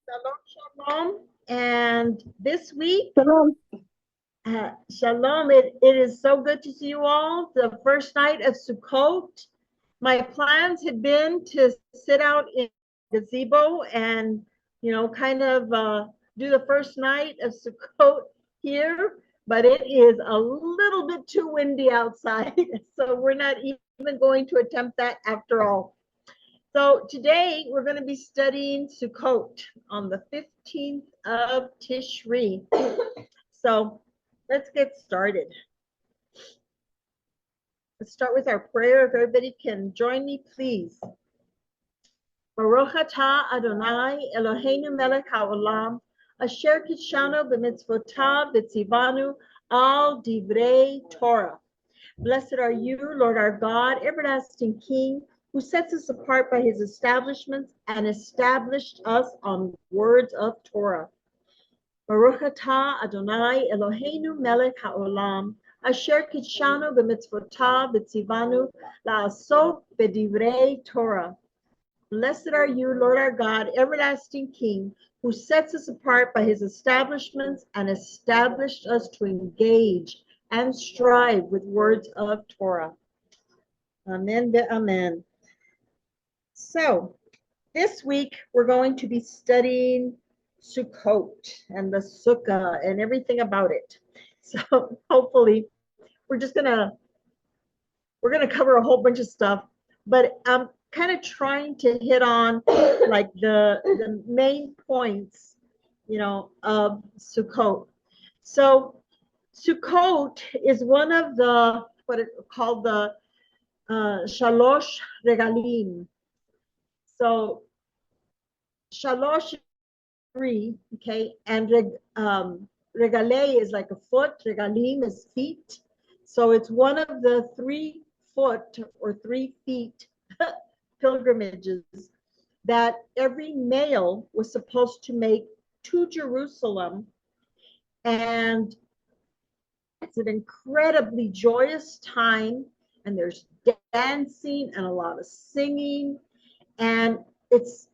Shalom, shalom. And this week, Shalom. shalom. It is so good to see you all. The first night of Sukkot. My plans had been to sit out in the gazebo and, kind of do the first night of Sukkot here, but it is a little bit too windy outside. So we're not even going to attempt that after all. So today we're going to be studying Sukkot on the 15th of Tishri. So let's get started. Let's start with our prayer. If everybody can join me, please. Baruch atah Adonai Eloheinu melech haolam asher kidshanu b'mitzvotav v'tzivanu al divrei Torah. Blessed are you, Lord our God, everlasting King, who sets us apart by his establishments and established us on words of Torah. Baruch atah Adonai Eloheinu melech haolam, asher kidshanu b'mitzvotav v'tzivanu la'asok b'divrei Torah. Blessed are you, Lord our God, everlasting King, who sets us apart by his establishments and established us to engage and strive with words of Torah. Amen. Amen. So this week we're going to be studying Sukkot and the Sukkah and everything about it. So hopefully we're gonna cover a whole bunch of stuff, but I'm kind of trying to hit on like the main points, of Sukkot. So Sukkot is one of the what it called the Shalosh Regalim. So Shalosh is three, okay, and Regale is like a foot, Regalim is feet. So it's one of the 3 foot or 3 feet pilgrimages that every male was supposed to make to Jerusalem. And it's an incredibly joyous time, and there's dancing and a lot of singing, and it's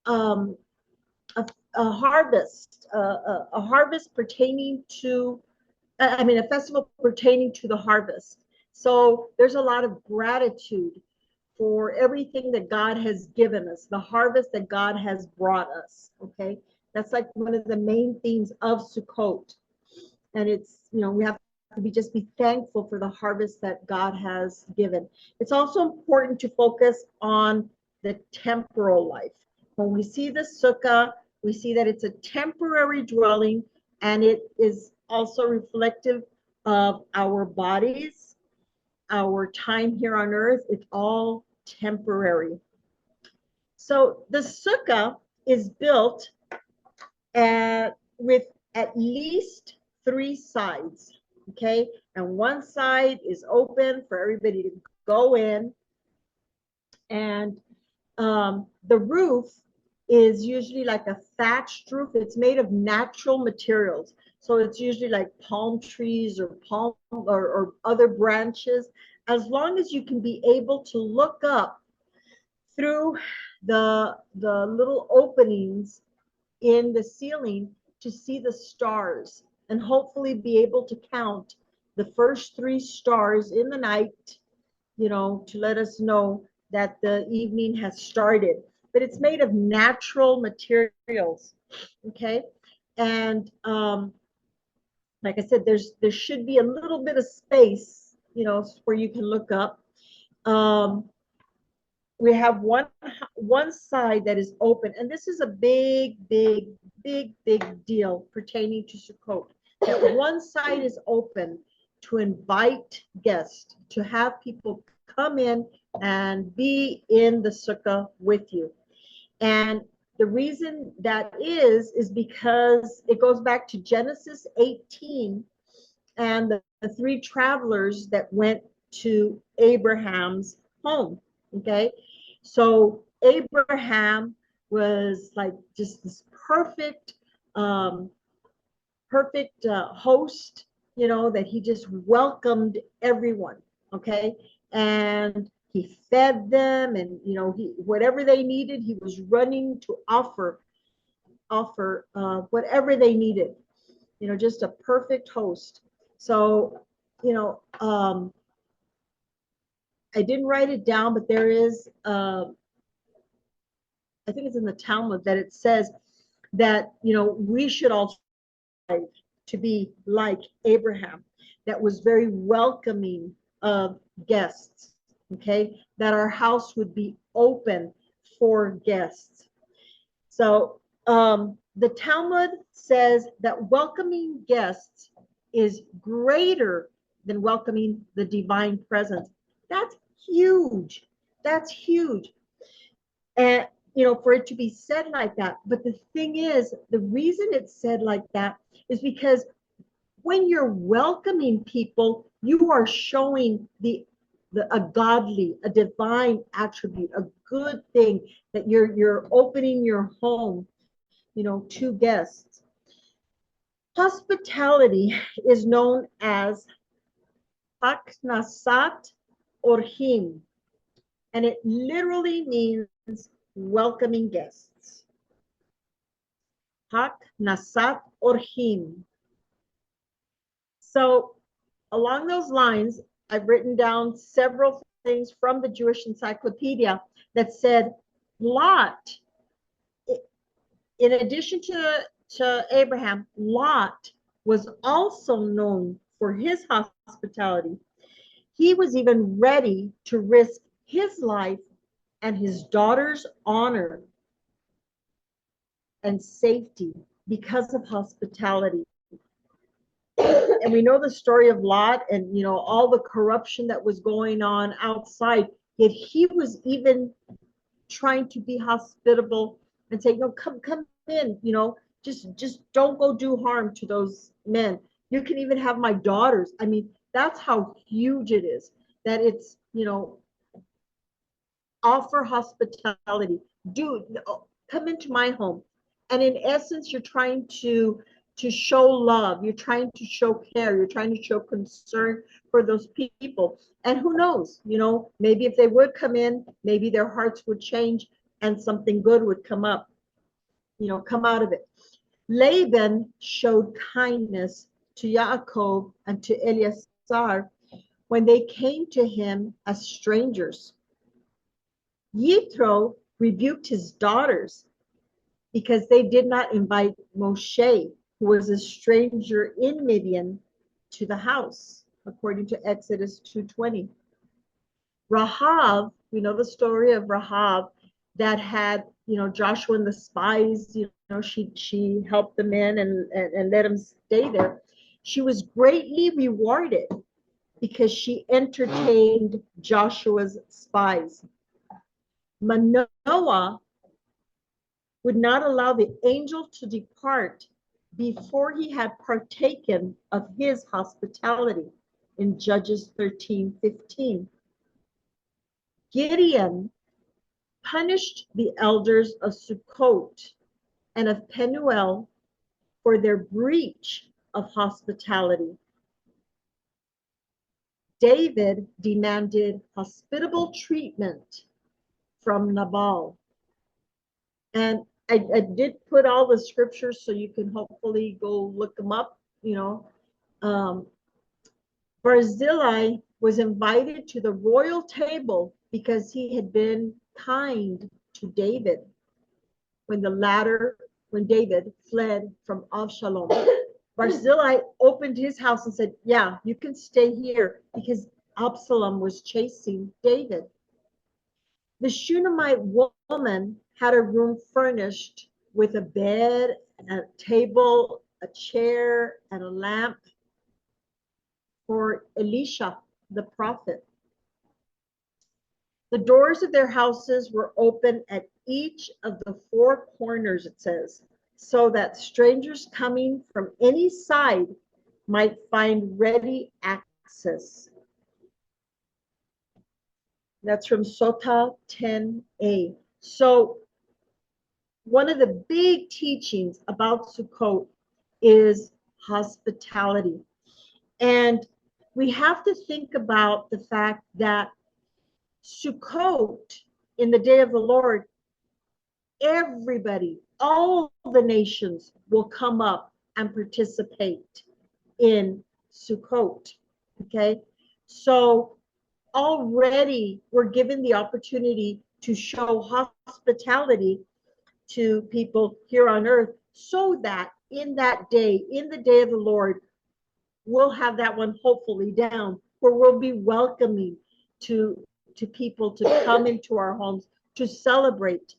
a, a harvest, a harvest pertaining to, a festival pertaining to the harvest. So there's a lot of gratitude for everything that God has given us, the harvest that God has brought us. Okay, that's like one of the main themes of Sukkot. And it's, we have to be thankful for the harvest that God has given. It's also important to focus on the temporal life. When we see the sukkah, we see that it's a temporary dwelling, and it is also reflective of our bodies, our time here on earth. It's all temporary. So the sukkah is built with at least 3 sides, okay? And one side is open for everybody to go in. And the roof is usually like a thatched roof. It's made of natural materials. So it's usually like palm trees or palm or other branches. As long as you can be able to look up through the little openings in the ceiling to see the stars, and hopefully be able to count the first 3 stars in the night, to let us know that the evening has started. But it's made of natural materials, okay? And like I said, there should be a little bit of space, where you can look up. We have one side that is open, and this is a big deal pertaining to Sukkot. That one side is open to invite guests, to have people come in and be in the sukkah with you. And the reason that is because it goes back to Genesis 18 and the 3 travelers that went to Abraham's home. Okay, so Abraham was like just this perfect host, that he just welcomed everyone. Okay, and he fed them, and he whatever they needed, he was running to offer. offer whatever they needed, just a perfect host. So, I didn't write it down, but there is, I think it's in the Talmud that it says that, we should also strive to be like Abraham, that was very welcoming of guests, okay? That our house would be open for guests. So the Talmud says that welcoming guests is greater than welcoming the divine presence. That's huge. That's huge. And, for it to be said like that. But the thing is, the reason it's said like that is because when you're welcoming people, you are showing a godly, a divine attribute, a good thing, that you're opening your home, to guests. Hospitality is known as haknasat orhim, and it literally means welcoming guests. Haknasat orhim. So along those lines, I've written down several things from the Jewish Encyclopedia that said Lot, in addition to Abraham, Lot was also known for his hospitality. He was even ready to risk his life and his daughter's honor and safety because of hospitality. And we know the story of Lot and, all the corruption that was going on outside, yet he was even trying to be hospitable and say, no, come in, just don't go do harm to those men. You can even have my daughters. I mean, that's how huge it is, that it's, offer hospitality. Come into my home. And in essence, you're trying to show love. You're trying to show care. You're trying to show concern for those people. And who knows, maybe if they would come in, maybe their hearts would change and something good would come up, come out of it. Laban showed kindness to Yaakov and to Eleazar when they came to him as strangers. Yitro rebuked his daughters because they did not invite Moshe, who was a stranger in Midian, to the house, according to Exodus 2:20. Rahav, we know the story of Rahav, that had, Joshua and the spies, she helped them in and let them stay there. She was greatly rewarded because she entertained Joshua's spies. Manoah would not allow the angel to depart before he had partaken of his hospitality in Judges 13:15. Gideon punished the elders of Sukkot and of Penuel for their breach of hospitality. David demanded hospitable treatment from Nabal. And I did put all the scriptures so you can hopefully go look them up. Barzillai was invited to the royal table because he had been kind to David when David fled from Avshalom. Barzillai opened his house and said, yeah, you can stay here, because Absalom was chasing David. The Shunammite woman had a room furnished with a bed, a table, a chair, and a lamp for Elisha, the prophet. The doors of their houses were open at each of the four corners, it says, so that strangers coming from any side might find ready access. That's from Sota 10a. So one of the big teachings about Sukkot is hospitality. And we have to think about the fact that Sukkot, in the day of the Lord, everybody all the nations will come up and participate in Sukkot. Okay, so already we're given the opportunity to show hospitality to people here on earth, so that in that day, in the day of the Lord, we'll have that one hopefully down, where we'll be welcoming to people to come into our homes to celebrate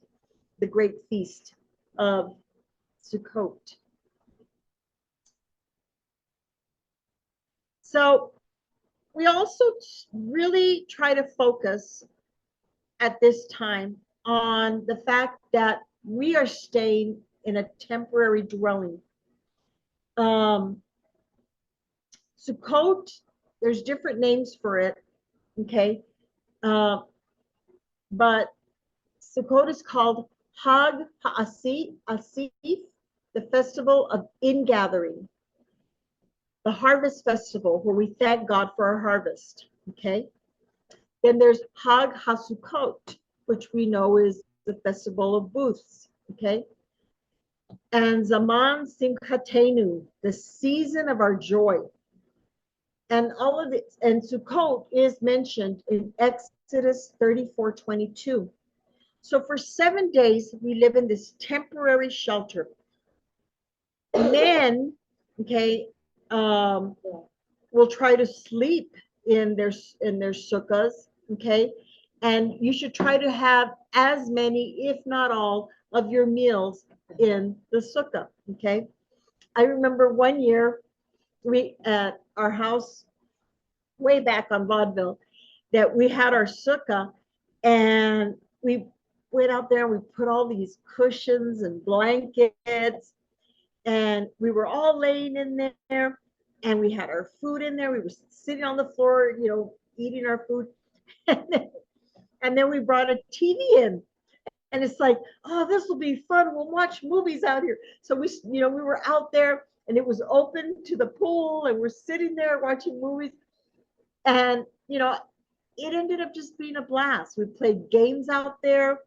the great feast of Sukkot. So we also really try to focus at this time on the fact that we are staying in a temporary dwelling. Sukkot, there's different names for it, okay? But Sukkot is called Hag HaAsif, the festival of ingathering, the harvest festival where we thank God for our harvest, okay? Then there's Hag HaSukkot, which we know is the festival of booths, okay? And Zaman Simchatenu, the season of our joy. And all of it, and Sukkot is mentioned in Exodus 34:22. So for 7 days, we live in this temporary shelter. Men, okay, will try to sleep in their sukkahs, okay, and you should try to have as many, if not all, of your meals in the sukkah, okay. I remember one year we at our house way back on Vaudeville that we had our sukkah, and we went out there and we put all these cushions and blankets, and we were all laying in there, and we had our food in there. We were sitting on the floor, you know, eating our food. And then we brought a TV in, and it's like, oh, this will be fun. We'll watch movies out here. So we, you know, we were out there, and it was open to the pool, and we're sitting there watching movies. And, you know, it ended up just being a blast. We played games out there.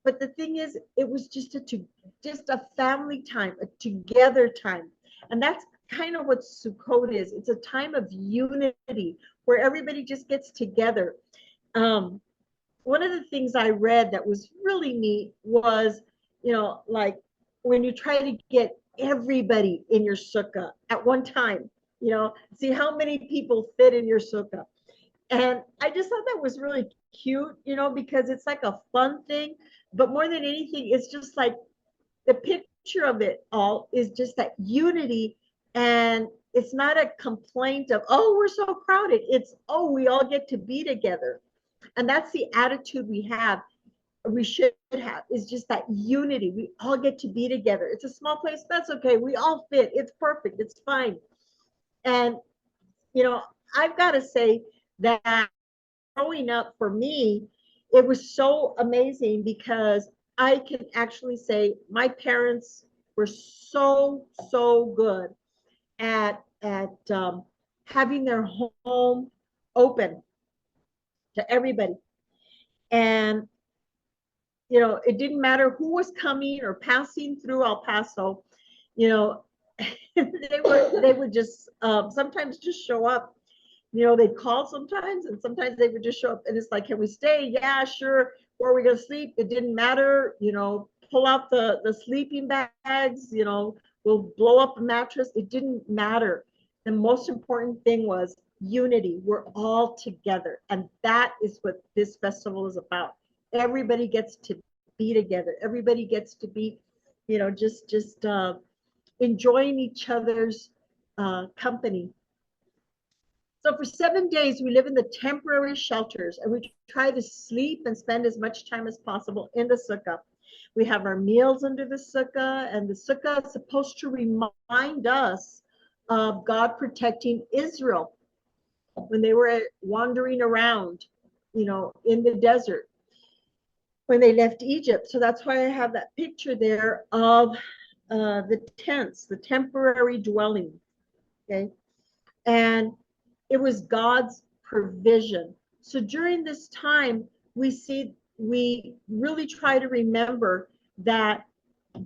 But the thing is, it was just a family time, a together time. And that's kind of what Sukkot is. It's a time of unity where everybody just gets together. One of the things I read that was really neat was, you know, like when you try to get everybody in your sukkah at one time, you know, see how many people fit in your sukkah. And I just thought that was really cute, you know, because it's like a fun thing. But more than anything, it's just like the picture of it all is just that unity. And it's not a complaint of, oh, we're so crowded. It's, oh, we all get to be together. And that's the attitude we should have, is just that unity. We all get to be together. It's a small place. That's okay. We all fit. It's perfect. It's fine. And, you know, I've got to say that growing up for me, it was so amazing because I can actually say my parents were so good at having their home open to everybody. And, you know, it didn't matter who was coming or passing through El Paso, you know, they would just sometimes just show up. You know, they'd call sometimes, and sometimes they would just show up, and it's like, can we stay? Yeah, sure. Where are we gonna sleep? It didn't matter. You know, pull out the sleeping bags. You know, we'll blow up a mattress. It didn't matter. The most important thing was unity. We're all together, and that is what this festival is about. Everybody gets to be together. Everybody gets to be, you know, just enjoying each other's company. So for 7 days, we live in the temporary shelters, and we try to sleep and spend as much time as possible in the sukkah. We have our meals under the sukkah, and the sukkah is supposed to remind us of God protecting Israel when they were wandering around, you know, in the desert when they left Egypt. So that's why I have that picture there of the tents, the temporary dwelling, okay? And it was God's provision. So during this time, we really try to remember that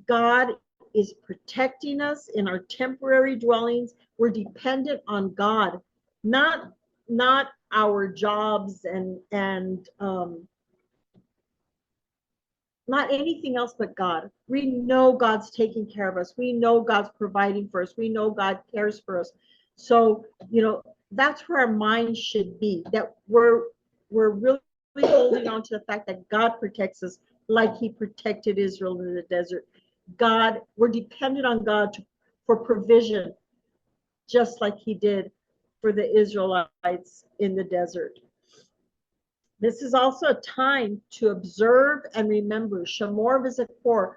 God is protecting us in our temporary dwellings. We're dependent on God, not our jobs and not anything else but God. We know God's taking care of us. We know God's providing for us. We know God cares for us. So, that's where our mind should be, that we're really holding on to the fact that God protects us like he protected Israel in the desert. We're dependent on God for provision, just like he did for the Israelites in the desert. This is also a time to observe and remember. Shamor v'zakor,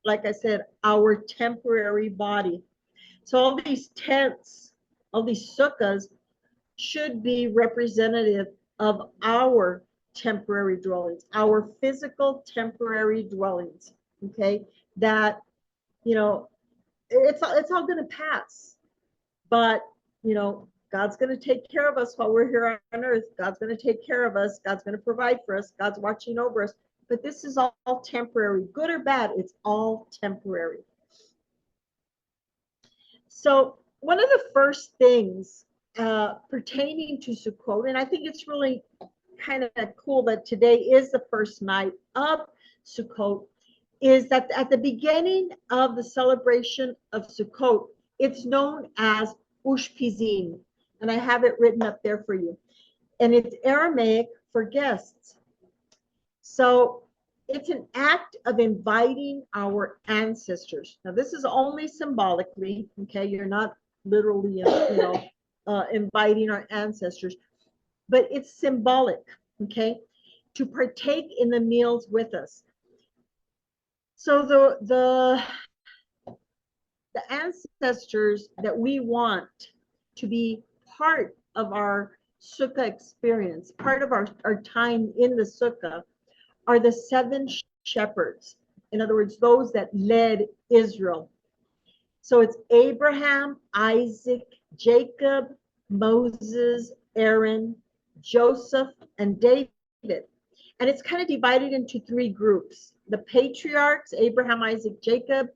like I said, our temporary body. So all these tents, all these sukkahs should be representative of our temporary dwellings, our physical temporary dwellings. Okay, that it's all going to pass, but God's going to take care of us while we're here on earth. God's going to take care of us. God's going to provide for us. God's watching over us. But this is all temporary, good or bad. It's all temporary. So one of the first things pertaining to Sukkot, and I think it's really kind of cool that today is the first night of Sukkot, is that at the beginning of the celebration of Sukkot, it's known as Ushpizin, and I have it written up there for you. And it's Aramaic for guests. So it's an act of inviting our ancestors. Now, this is only symbolically, okay? You're not literally, inviting our ancestors, but it's symbolic, okay? To partake in the meals with us. So the ancestors that we want to be part of our sukkah experience, part of our time in the sukkah, are the 7 shepherds. In other words, those that led Israel. So it's Abraham, Isaac, Jacob, Moses, Aaron, Joseph, and David. And it's kind of divided into 3 groups. The patriarchs, Abraham, Isaac, Jacob,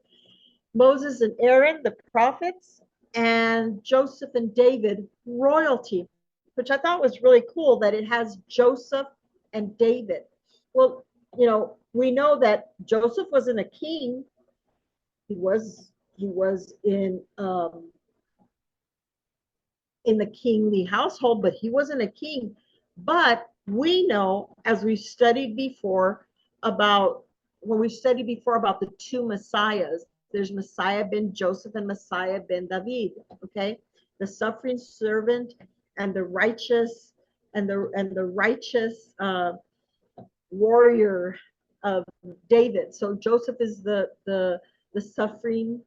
Moses and Aaron, the prophets, and Joseph and David, royalty, which I thought was really cool that it has Joseph and David. Well, we know that Joseph wasn't a king. He was in the kingly household, but he wasn't a king. But we know, as we studied before about the 2 messiahs, there's Messiah ben Joseph and Messiah ben David. Okay, the suffering servant and the righteous warrior of David. So Joseph is the suffering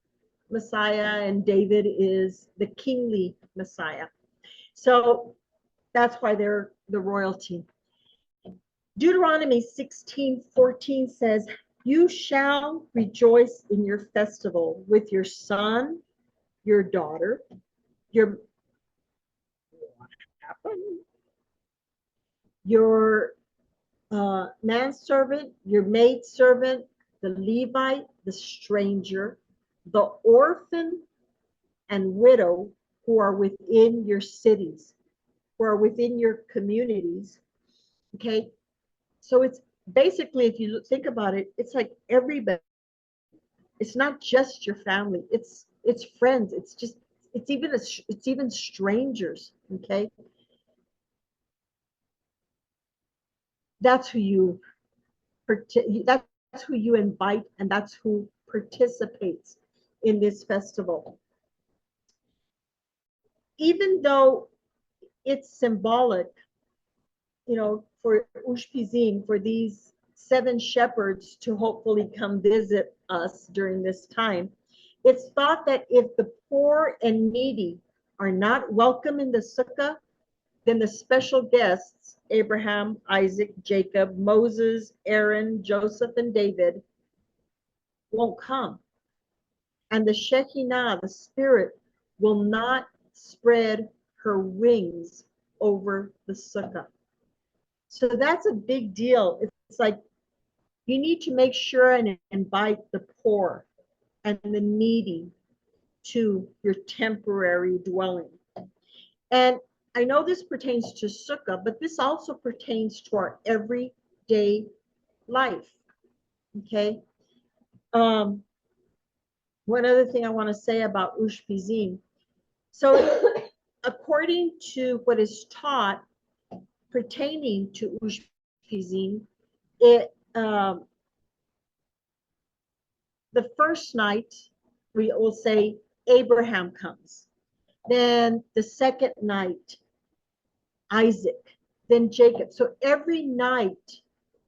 Messiah, and David is the kingly Messiah. So that's why they're the royalty. Deuteronomy 16:14 says, "You shall rejoice in your festival with your son, your daughter, your manservant, your maidservant, the Levite, the stranger, the orphan and widow who are within your cities, who are within your communities." Okay, so it's basically, if you think about it, it's like everybody. It's not just your family. It's friends. It's even strangers. Okay, that's who you invite, and that's who participates in this festival. Even though it's symbolic, for Ushpizin, for these 7 shepherds to hopefully come visit us during this time, it's thought that if the poor and needy are not welcome in the sukkah, then the special guests, Abraham, Isaac, Jacob, Moses, Aaron, Joseph, and David, won't come. And the Shekinah, the Spirit, will not spread her wings over the sukkah. So that's a big deal. It's like you need to make sure and invite the poor and the needy to your temporary dwelling. And I know this pertains to Sukkah, but this also pertains to our everyday life. Okay. One other thing I want to say about Ushpizin. So, according to what is taught pertaining to Ushpizin, it the first night we will say Abraham comes. Then the second night, Isaac, then Jacob. So every night,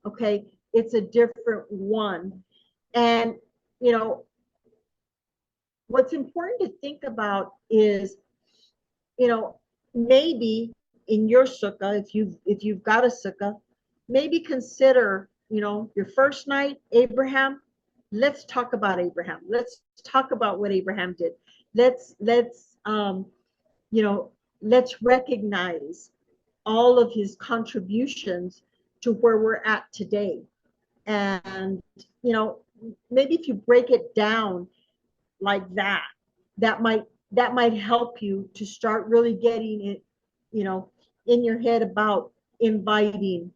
okay, it's a different one. And, you know, what's important to think about is, you know, maybe in your sukkah, if you've got a sukkah, maybe consider, you know, your first night, Abraham. Let's talk about Abraham. Let's talk about what Abraham did. Let's you know, let's recognize all of his contributions to where we're at today. And, you know, maybe if you break it down like that, that might help you to start really getting it, you know, in your head about inviting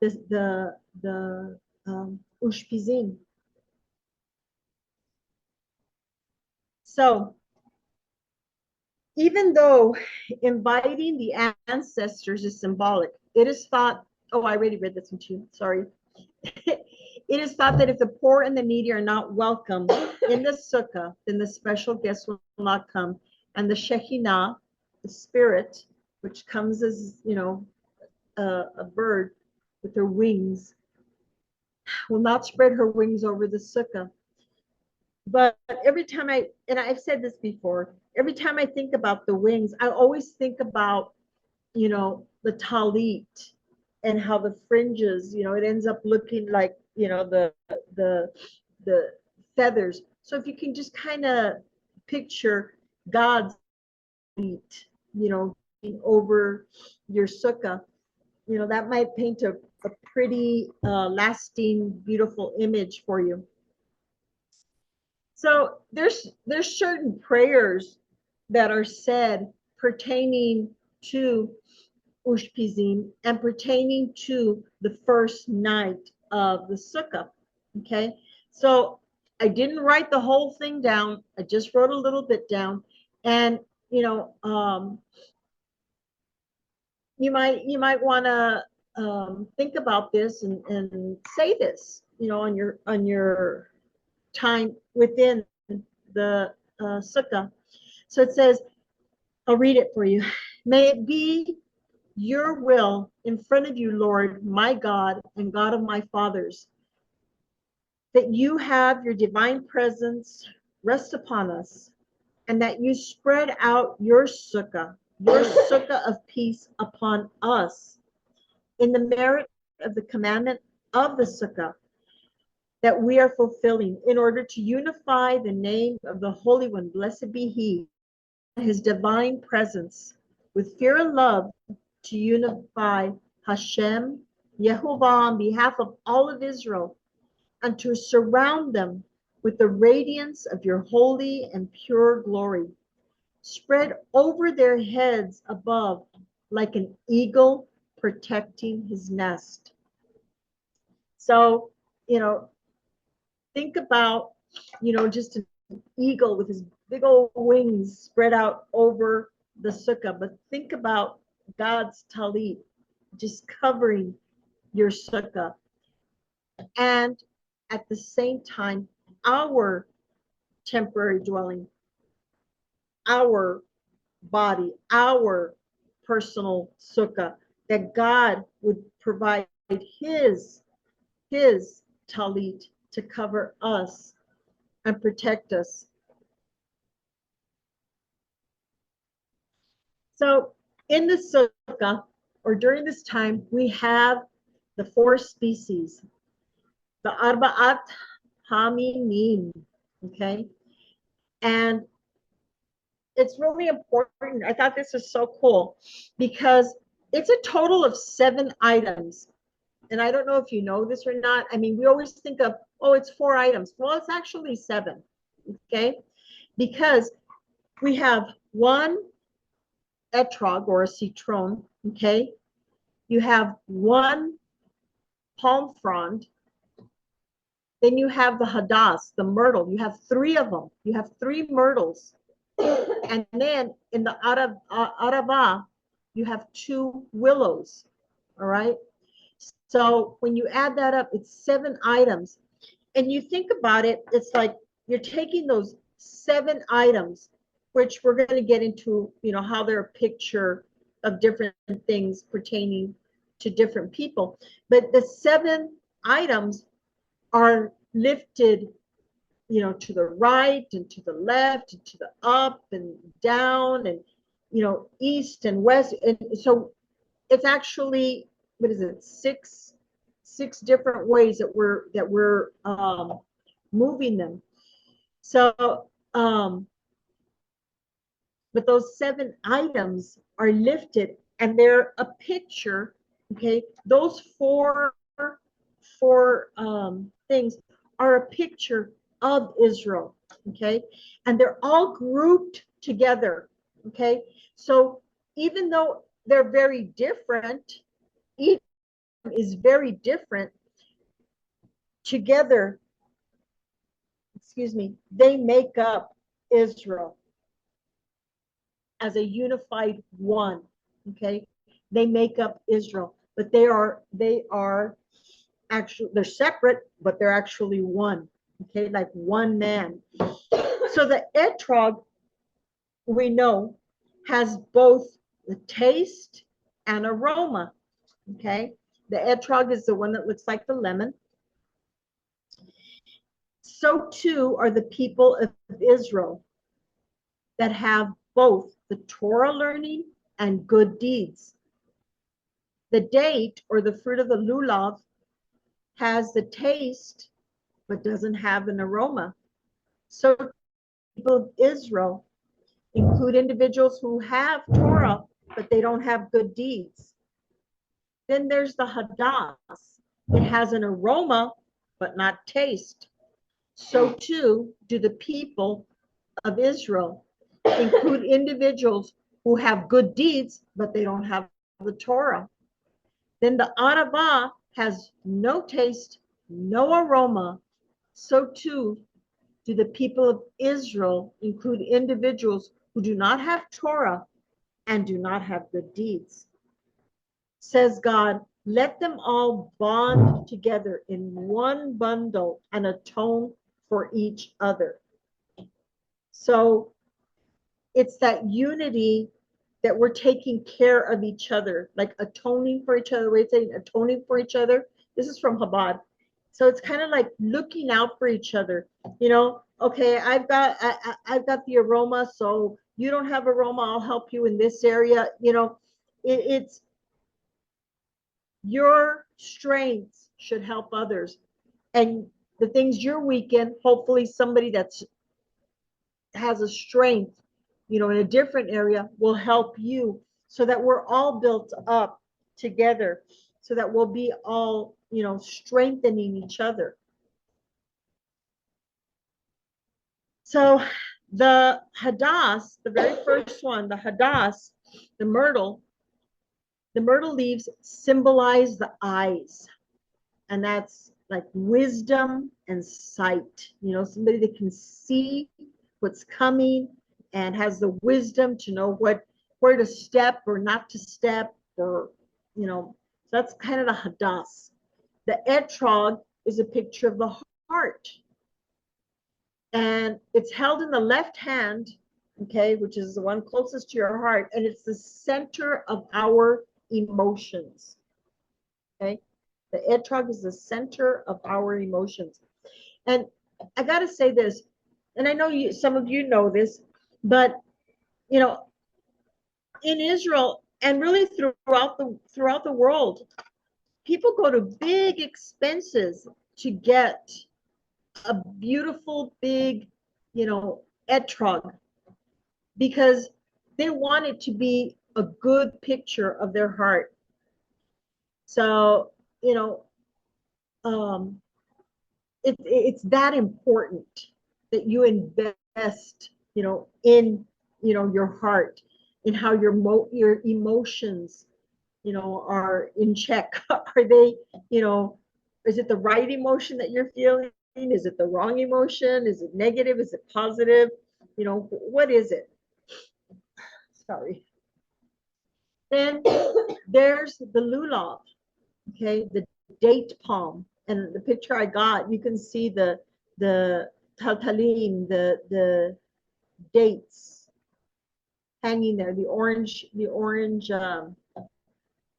the Ushpizin. So even though inviting the ancestors is symbolic, it is thought, oh, I already read this one too, sorry. It is thought that if the poor and the needy are not welcome in the sukkah, then the special guests will not come. And the Shekhinah, the spirit, which comes as, you know, a bird with her wings, will not spread her wings over the sukkah. But every time and I've said this before, every time I think about the wings, I always think about, you know, the talit and how the fringes, you know, it ends up looking like, you know, the feathers. So if you can just kind of picture God's feet, you know, over your sukkah, you know, that might paint a pretty lasting, beautiful image for you. So there's certain prayers that are said pertaining to Ushpizin and pertaining to the first night of the sukkah. Okay, so I didn't write the whole thing down. I just wrote a little bit down, and you know, you might want to think about this and say this, you know, on your time within the sukkah. So it says, I'll read it for you. May it be your will in front of you, Lord, my God and God of my fathers, that you have your divine presence rest upon us, and that you spread out your sukkah of peace upon us, in the merit of the commandment of the sukkah that we are fulfilling, in order to unify the name of the Holy One, blessed be He, His divine presence, with fear and love, to unify Hashem, Yehovah, on behalf of all of Israel, and to surround them with the radiance of your holy and pure glory, spread over their heads above like an eagle protecting his nest. So, you know, think about, you know, just an eagle with his big old wings spread out over the sukkah, but think about God's talit just covering your sukkah. And at the same time, our temporary dwelling, our body, our personal sukkah, that God would provide his talit to cover us and protect us. So in the sukkah, or during this time, we have the four species, the arba'at haminim, okay? And it's really important. I thought this was so cool because it's a total of 7 items. and I don't know if you know this or not. I mean, we always think of, oh, it's 4 items. Well, it's actually 7, okay? Because we have one etrog or a citron, okay? You have one palm frond. Then you have the hadass, the myrtle. You have 3 of them. You have 3 myrtles. And then in the arava, you have 2 willows. All right. So when you add that up, it's 7 items. And you think about it, it's like you're taking those 7 items, which we're going to get into, you know, how they're a picture of different things pertaining to different people. But the 7 items are lifted, you know, to the right and to the left and to the up and down and, you know, east and west. And so it's actually, what is it, six different ways that we're moving them. So but those 7 items are lifted and they're a picture. Okay, those four things are a picture of Israel. Okay, and they're all grouped together. Okay, so even though they're very different, each is very different, together, excuse me, they make up Israel as a unified one. Okay, they make up Israel, but they are actually, they're separate, but they're actually one. Okay, like one man. So the etrog, we know, has both the taste and aroma. Okay, the etrog is the one that looks like the lemon. So too are the people of Israel that have both the Torah learning and good deeds. The date, or the fruit of the lulav, has the taste but doesn't have an aroma. So people of Israel include individuals who have Torah but they don't have good deeds. Then there's the hadass. It has an aroma but not taste. So too do the people of Israel include individuals who have good deeds but they don't have the Torah. Then the arava has no taste, no aroma. So too do the people of Israel include individuals who do not have Torah and do not have good deeds. Says God, let them all bond together in one bundle and atone for each other. So it's that unity that we're taking care of each other, like atoning for each other. We're saying atoning for each other. This is from Chabad. So it's kind of like looking out for each other. You know, okay, I've got the aroma, so you don't have aroma, I'll help you in this area. You know, it's your strengths should help others, and the things you're weak in, hopefully somebody that's has a strength, you know, in a different area will help you, so that we're all built up together, so that we'll be all, you know, strengthening each other. So the hadass, the very first one, the hadass, the myrtle leaves symbolize the eyes, and that's like wisdom and sight. You know, somebody that can see what's coming and has the wisdom to know where to step or not to step, or, you know, that's kind of the hadass. The etrog is a picture of the heart, and it's held in the left hand, okay, which is the one closest to your heart, and it's the center of our emotions. Okay, the etrog is the center of our emotions. And I got to say this, and I know some of you know this, but, you know, in Israel and really throughout the world, people go to big expenses to get a beautiful big, you know, etrog, because they want it to be a good picture of their heart. So you know, um, it's that important that you invest, in, your heart, in how your emotions, are in check. Are they, is it the right emotion that you're feeling? Is it the wrong emotion? Is it negative? Is it positive? What is it? Sorry. Then there's the lulav, okay, the date palm. And the picture I got, you can see the taltalim, the dates hanging there, the orange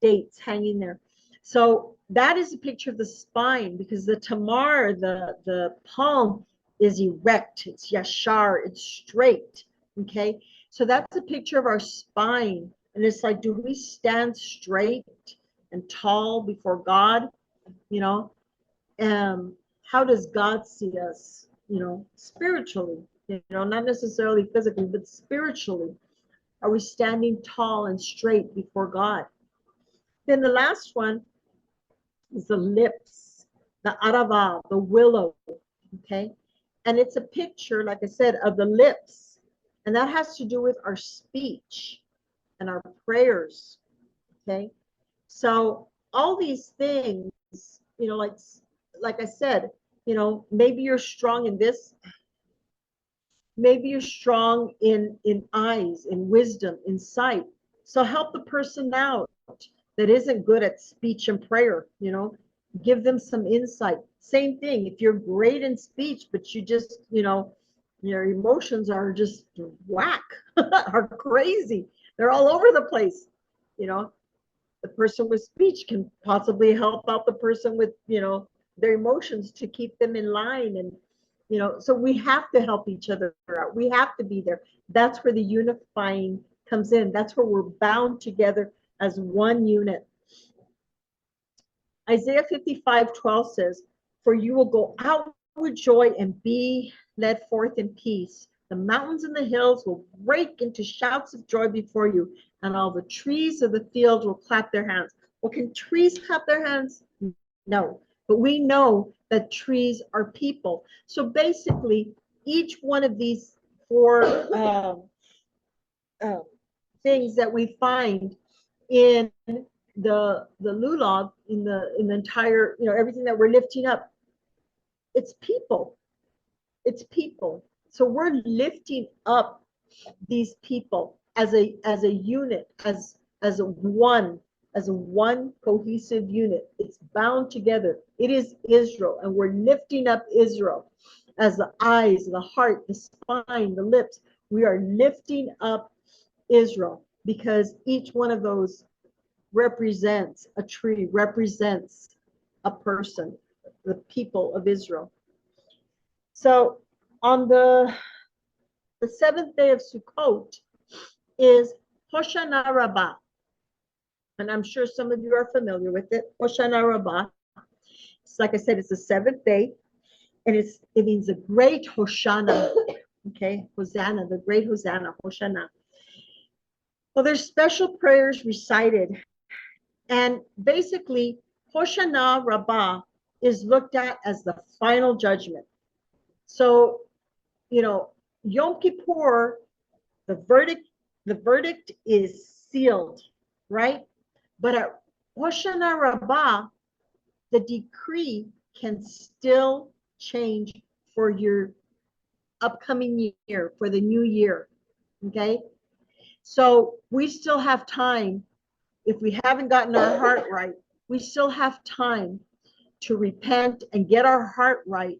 dates hanging there. So that is a picture of the spine, because the tamar, the palm, is erect, it's yashar, it's straight. Okay, so that's a picture of our spine, and it's like, do we stand straight and tall before God? You know, how does God see us? Spiritually. Not necessarily physically, but spiritually. Are we standing tall and straight before God? Then the last one is the lips, the arava, the willow, okay? And it's a picture, like I said, of the lips. And that has to do with our speech and our prayers, okay? So all these things, like I said, maybe you're strong in this, maybe you're strong in eyes, in wisdom, in sight. So help the person out that isn't good at speech and prayer, give them some insight. Same thing, if you're great in speech, but you just, your emotions are just whack, are crazy. They're all over the place. The person with speech can possibly help out the person with, their emotions, to keep them in line. And, so we have to help each other out. We have to be there. That's where the unifying comes in. That's where we're bound together as one unit. Isaiah 55:12 says, "For you will go out with joy and be led forth in peace. The mountains and the hills will break into shouts of joy before you, and all the trees of the field will clap their hands." Well, can trees clap their hands? No. But we know that trees are people. So basically, each one of these four things that we find in the lulav, in the entire, everything that we're lifting up, it's people. It's people. So we're lifting up these people as a unit, as a one cohesive unit. It's bound together. It is Israel, and we're lifting up Israel as the eyes, the heart, the spine, the lips. We are lifting up Israel, because each one of those represents a tree, represents a person, the people of Israel. So on the seventh day of Sukkot is Hoshana Rabbah. And I'm sure some of you are familiar with it. Hoshana Rabbah. It's like I said, it's the seventh day, and it means the great Hoshana. Okay, Hosanna, the great Hosanna, Hoshana. Well, there's special prayers recited, and basically, Hoshana Rabbah is looked at as the final judgment. So, Yom Kippur, the verdict is sealed, right? But at Hoshana Rabbah, the decree can still change for your upcoming year, for the new year, okay? So we still have time. If we haven't gotten our heart right, we still have time to repent and get our heart right,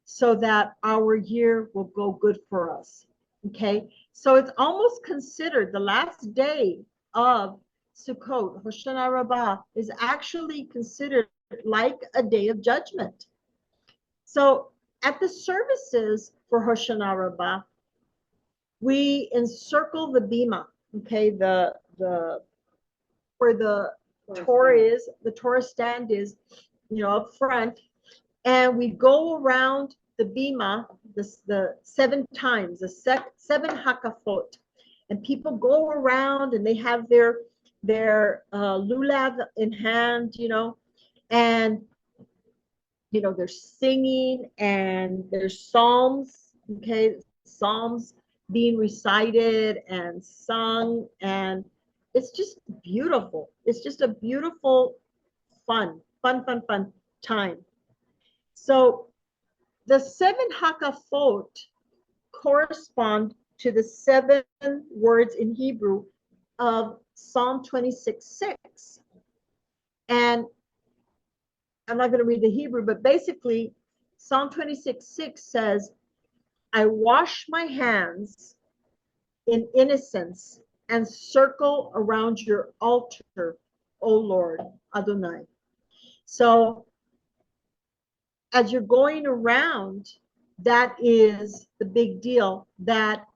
so that our year will go good for us, okay? So it's almost considered the last day of Sukkot, Hoshana Rabbah, is actually considered like a day of judgment. So at the services for Hoshana Rabbah, we encircle the bima, okay, where the Torah is, the Torah stand is, up front, and we go around the bima, the 7 times, the 7 hakafot, and people go around and they have their lulav in hand, And, there's singing and there's psalms, okay? Psalms being recited and sung. And it's just beautiful. It's just a beautiful, fun time. So the 7 hakafot correspond to the 7 words in Hebrew of Psalm 26:6. And I'm not going to read the Hebrew, but basically, Psalm 26:6 says, I wash my hands in innocence and circle around your altar, O Lord Adonai. So as you're going around, that is the big deal, that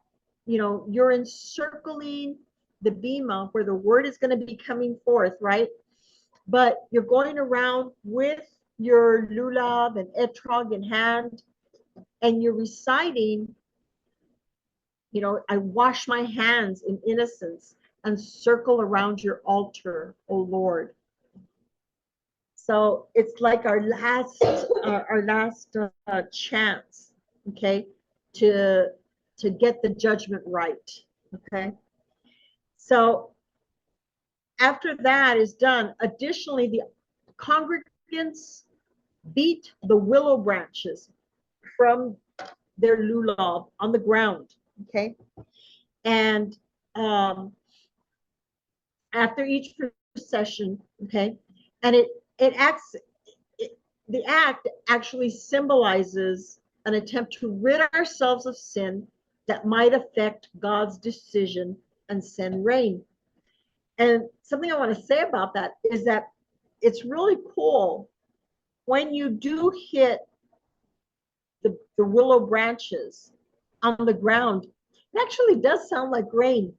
you're encircling the bima where the word is going to be coming forth, right? But you're going around with your lulav and etrog in hand, and you're reciting, I wash my hands in innocence and circle around your altar, O Lord. So it's like our last chance, okay, to get the judgment right, okay. So after that is done, additionally, the congregants beat the willow branches from their lulav on the ground, okay, and after each procession, okay, and it acts. The act actually symbolizes an attempt to rid ourselves of sin that might affect God's decision and send rain. And something I want to say about that is that it's really cool when you do hit the willow branches on the ground. It actually does sound like rain,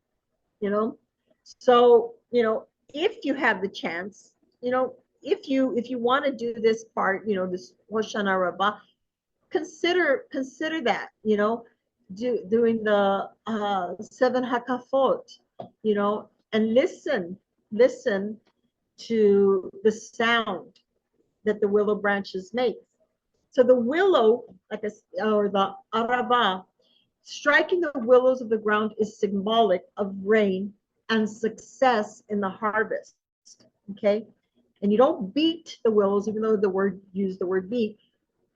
So, if you have the chance, if you want to do this part, this Hoshana Rabbah, consider that, doing the 7 hakafot, and listen to the sound that the willow branches make. So the willow, or the araba, striking the willows of the ground is symbolic of rain and success in the harvest. Okay, and you don't beat the willows, even though the word beat.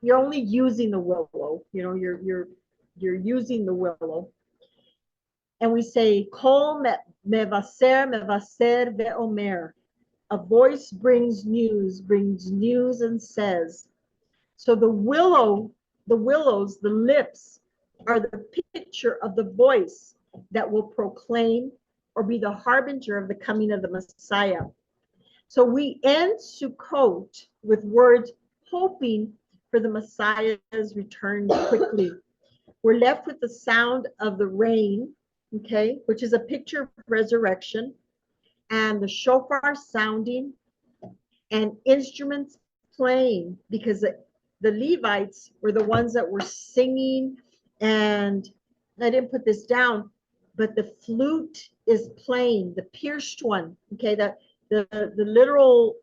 You're only using the willow. You're using the willow. And we say, Kol mevaser ve'omer. A voice brings news and says. So the willows, the lips, are the picture of the voice that will proclaim or be the harbinger of the coming of the Messiah. So we end Sukkot with words hoping for the Messiah's return quickly. We're left with the sound of the rain, okay, which is a picture of resurrection, and the shofar sounding and instruments playing, because the Levites were the ones that were singing. And I didn't put this down, but the flute is playing, the pierced one, okay, the literal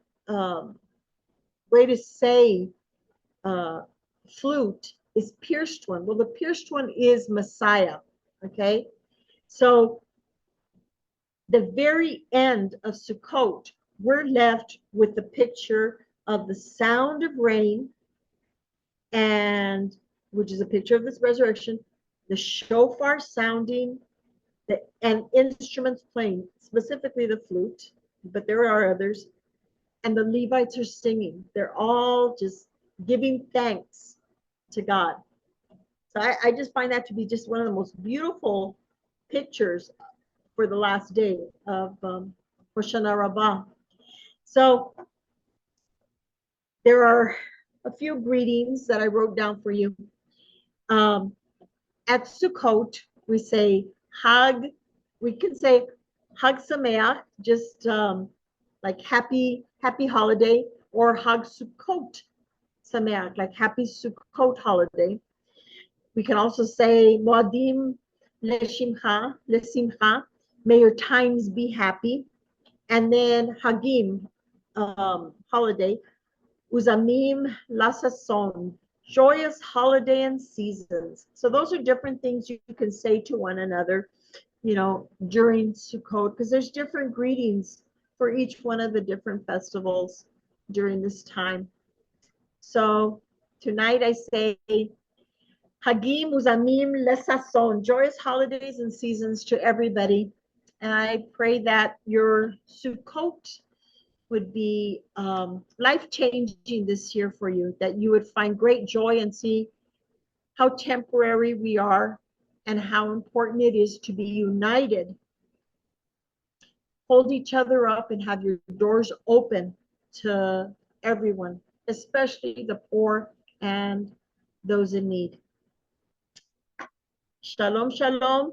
way to say flute is pierced one. Well, the pierced one is Messiah, okay? So the very end of Sukkot, we're left with the picture of the sound of rain, and which is a picture of this resurrection, the shofar sounding, and instruments playing, specifically the flute, but there are others, and the Levites are singing. They're all just giving thanks to God. So I just find that to be just one of the most beautiful pictures for the last day of Hoshana Rabbah. So there are a few greetings that I wrote down for you. At Sukkot, we say Hag. We can say Hag Sameach, just like happy holiday, or Hag Sukkot Sameach, like happy Sukkot holiday. We can also say Moadim Lesimcha, may your times be happy. And then Hagim, holiday, Uzamim Lasason, joyous holiday and seasons. So those are different things you can say to one another, during Sukkot, because there's different greetings for each one of the different festivals during this time. So tonight I say, Hagim Uzamim Lesason, joyous holidays and seasons to everybody. And I pray that your Sukkot would be life-changing this year for you, that you would find great joy and see how temporary we are and how important it is to be united. Hold each other up and have your doors open to everyone, especially the poor and those in need. Shalom, shalom.